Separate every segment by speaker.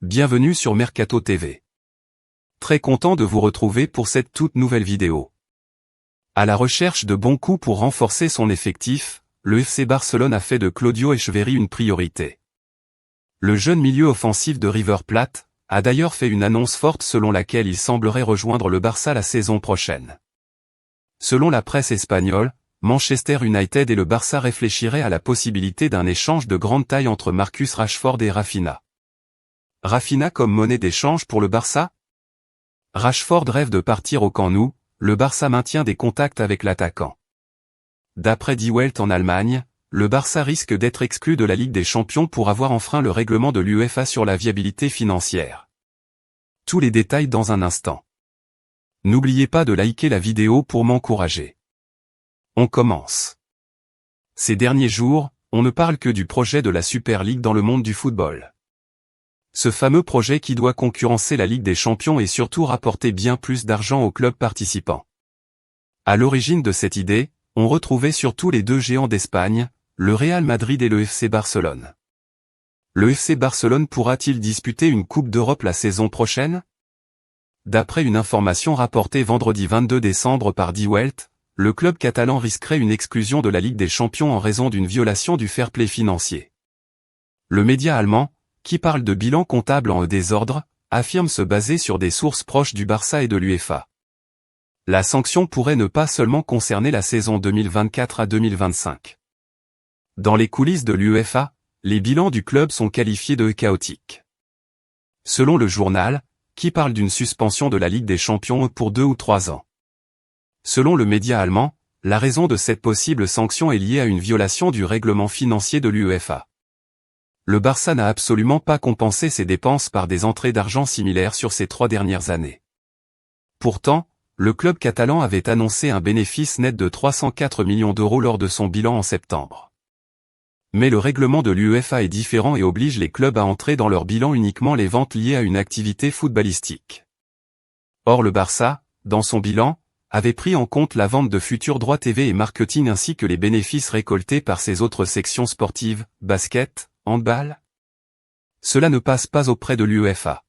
Speaker 1: Bienvenue sur Mercato TV. Très content de vous retrouver pour cette toute nouvelle vidéo. À la recherche de bons coups pour renforcer son effectif, le FC Barcelone a fait de Claudio Echeverri une priorité. Le jeune milieu offensif de River Plate a d'ailleurs fait une annonce forte selon laquelle il semblerait rejoindre le Barça la saison prochaine. Selon la presse espagnole, Manchester United et le Barça réfléchiraient à la possibilité d'un échange de grande taille entre Marcus Rashford et Raphinha. Raphinha comme monnaie d'échange pour le Barça? Rashford rêve de partir au Camp Nou, le Barça maintient des contacts avec l'attaquant. D'après Die Welt en Allemagne, le Barça risque d'être exclu de la Ligue des Champions pour avoir enfreint le règlement de l'UEFA sur la viabilité financière. Tous les détails dans un instant. N'oubliez pas de liker la vidéo pour m'encourager. On commence. Ces derniers jours, on ne parle que du projet de la Super League dans le monde du football. Ce fameux projet qui doit concurrencer la Ligue des Champions et surtout rapporter bien plus d'argent aux clubs participants. À l'origine de cette idée, on retrouvait surtout les deux géants d'Espagne, le Real Madrid et le FC Barcelone. Le FC Barcelone pourra-t-il disputer une Coupe d'Europe la saison prochaine? D'après une information rapportée vendredi 22 décembre par Die Welt, le club catalan risquerait une exclusion de la Ligue des Champions en raison d'une violation du fair play financier. Le média allemand, qui parle de bilan comptable en désordre, affirme se baser sur des sources proches du Barça et de l'UEFA. La sanction pourrait ne pas seulement concerner la saison 2024 à 2025. Dans les coulisses de l'UEFA, les bilans du club sont qualifiés de chaotiques. Selon le journal, qui parle d'une suspension de la Ligue des Champions pour 2 ou 3 ans. Selon le média allemand, la raison de cette possible sanction est liée à une violation du règlement financier de l'UEFA. Le Barça n'a absolument pas compensé ses dépenses par des entrées d'argent similaires sur ces 3 dernières années. Pourtant, le club catalan avait annoncé un bénéfice net de 304 millions d'euros lors de son bilan en septembre. Mais le règlement de l'UEFA est différent et oblige les clubs à entrer dans leur bilan uniquement les ventes liées à une activité footballistique. Or le Barça, dans son bilan, avait pris en compte la vente de futurs droits TV et marketing ainsi que les bénéfices récoltés par ses autres sections sportives, basket, handball. Cela ne passe pas auprès de l'UEFA.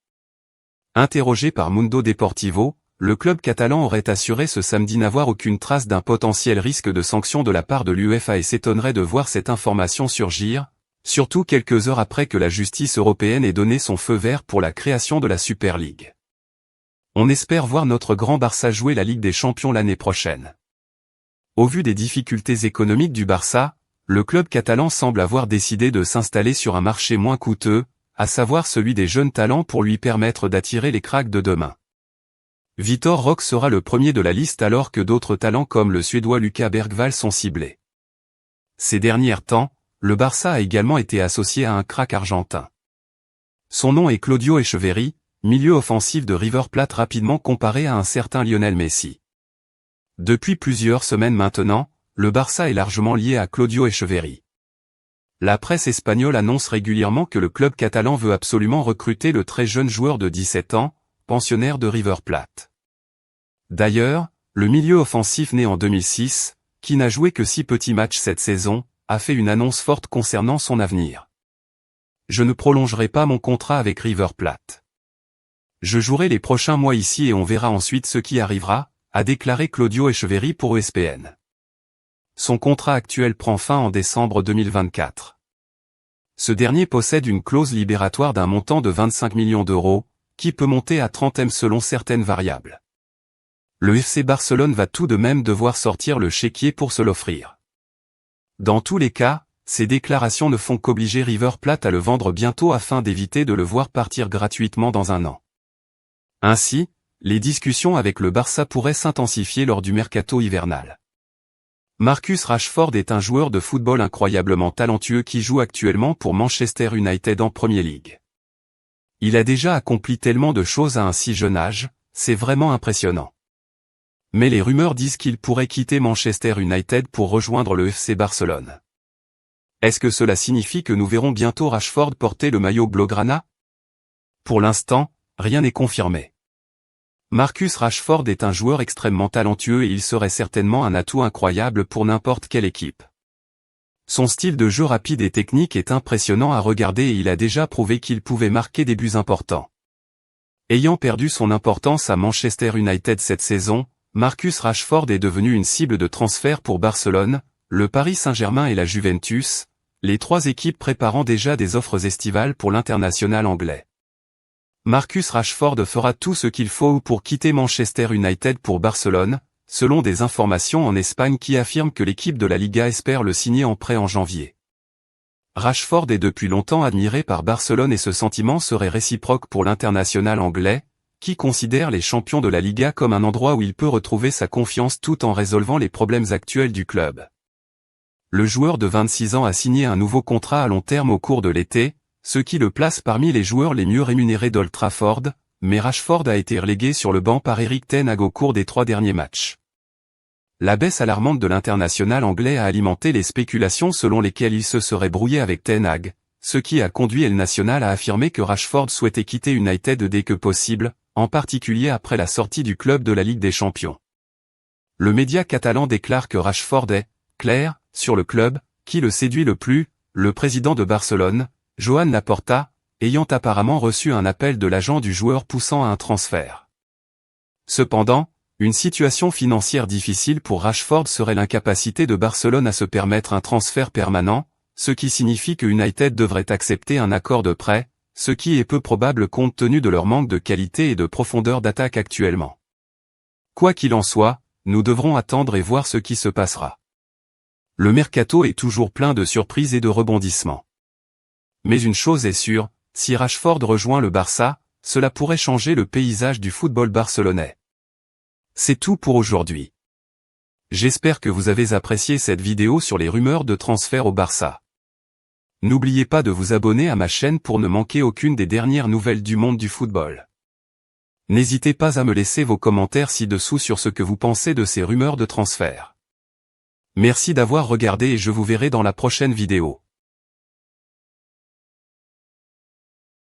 Speaker 1: Interrogé par Mundo Deportivo, le club catalan aurait assuré ce samedi n'avoir aucune trace d'un potentiel risque de sanction de la part de l'UEFA et s'étonnerait de voir cette information surgir, surtout quelques heures après que la justice européenne ait donné son feu vert pour la création de la Super League. On espère voir notre grand Barça jouer la Ligue des Champions l'année prochaine. Au vu des difficultés économiques du Barça, le club catalan semble avoir décidé de s'installer sur un marché moins coûteux, à savoir celui des jeunes talents pour lui permettre d'attirer les cracks de demain. Vitor Roque sera le premier de la liste alors que d'autres talents comme le Suédois Lucas Bergvall sont ciblés. Ces derniers temps, le Barça a également été associé à un crack argentin. Son nom est Claudio Echeverri, milieu offensif de River Plate rapidement comparé à un certain Lionel Messi. Depuis plusieurs semaines maintenant, le Barça est largement lié à Claudio Echeverri. La presse espagnole annonce régulièrement que le club catalan veut absolument recruter le très jeune joueur de 17 ans, pensionnaire de River Plate. D'ailleurs, le milieu offensif né en 2006, qui n'a joué que 6 petits matchs cette saison, a fait une annonce forte concernant son avenir. Je ne prolongerai pas mon contrat avec River Plate. Je jouerai les prochains mois ici et on verra ensuite ce qui arrivera, a déclaré Claudio Echeverri pour ESPN. Son contrat actuel prend fin en décembre 2024. Ce dernier possède une clause libératoire d'un montant de 25 millions d'euros, qui peut monter à 30 M selon certaines variables. Le FC Barcelone va tout de même devoir sortir le chéquier pour se l'offrir. Dans tous les cas, ces déclarations ne font qu'obliger River Plate à le vendre bientôt afin d'éviter de le voir partir gratuitement dans un an. Ainsi, les discussions avec le Barça pourraient s'intensifier lors du mercato hivernal. Marcus Rashford est un joueur de football incroyablement talentueux qui joue actuellement pour Manchester United en Premier League. Il a déjà accompli tellement de choses à un si jeune âge, c'est vraiment impressionnant. Mais les rumeurs disent qu'il pourrait quitter Manchester United pour rejoindre le FC Barcelone. Est-ce que cela signifie que nous verrons bientôt Rashford porter le maillot blaugrana? Pour l'instant, rien n'est confirmé. Marcus Rashford est un joueur extrêmement talentueux et il serait certainement un atout incroyable pour n'importe quelle équipe. Son style de jeu rapide et technique est impressionnant à regarder et il a déjà prouvé qu'il pouvait marquer des buts importants. Ayant perdu son importance à Manchester United cette saison, Marcus Rashford est devenu une cible de transfert pour Barcelone, le Paris Saint-Germain et la Juventus, les trois équipes préparant déjà des offres estivales pour l'international anglais. Marcus Rashford fera tout ce qu'il faut pour quitter Manchester United pour Barcelone, selon des informations en Espagne qui affirment que l'équipe de la Liga espère le signer en prêt en janvier. Rashford est depuis longtemps admiré par Barcelone et ce sentiment serait réciproque pour l'international anglais, qui considère les champions de la Liga comme un endroit où il peut retrouver sa confiance tout en résolvant les problèmes actuels du club. Le joueur de 26 ans a signé un nouveau contrat à long terme au cours de l'été, ce qui le place parmi les joueurs les mieux rémunérés d'Old Trafford, mais Rashford a été relégué sur le banc par Erik ten Hag au cours des 3 derniers matchs. La baisse alarmante de l'international anglais a alimenté les spéculations selon lesquelles il se serait brouillé avec ten Hag, ce qui a conduit El Nacional à affirmer que Rashford souhaitait quitter United dès que possible, en particulier après la sortie du club de la Ligue des Champions. Le média catalan déclare que Rashford est, clair, sur le club, qui le séduit le plus, le président de Barcelone, Joan Laporta, ayant apparemment reçu un appel de l'agent du joueur poussant à un transfert. Cependant, une situation financière difficile pour Rashford serait l'incapacité de Barcelone à se permettre un transfert permanent, ce qui signifie que United devrait accepter un accord de prêt, ce qui est peu probable compte tenu de leur manque de qualité et de profondeur d'attaque actuellement. Quoi qu'il en soit, nous devrons attendre et voir ce qui se passera. Le mercato est toujours plein de surprises et de rebondissements. Mais une chose est sûre, si Rashford rejoint le Barça, cela pourrait changer le paysage du football barcelonais. C'est tout pour aujourd'hui. J'espère que vous avez apprécié cette vidéo sur les rumeurs de transfert au Barça. N'oubliez pas de vous abonner à ma chaîne pour ne manquer aucune des dernières nouvelles du monde du football. N'hésitez pas à me laisser vos commentaires ci-dessous sur ce que vous pensez de ces rumeurs de transfert. Merci d'avoir regardé et je vous verrai dans la prochaine vidéo.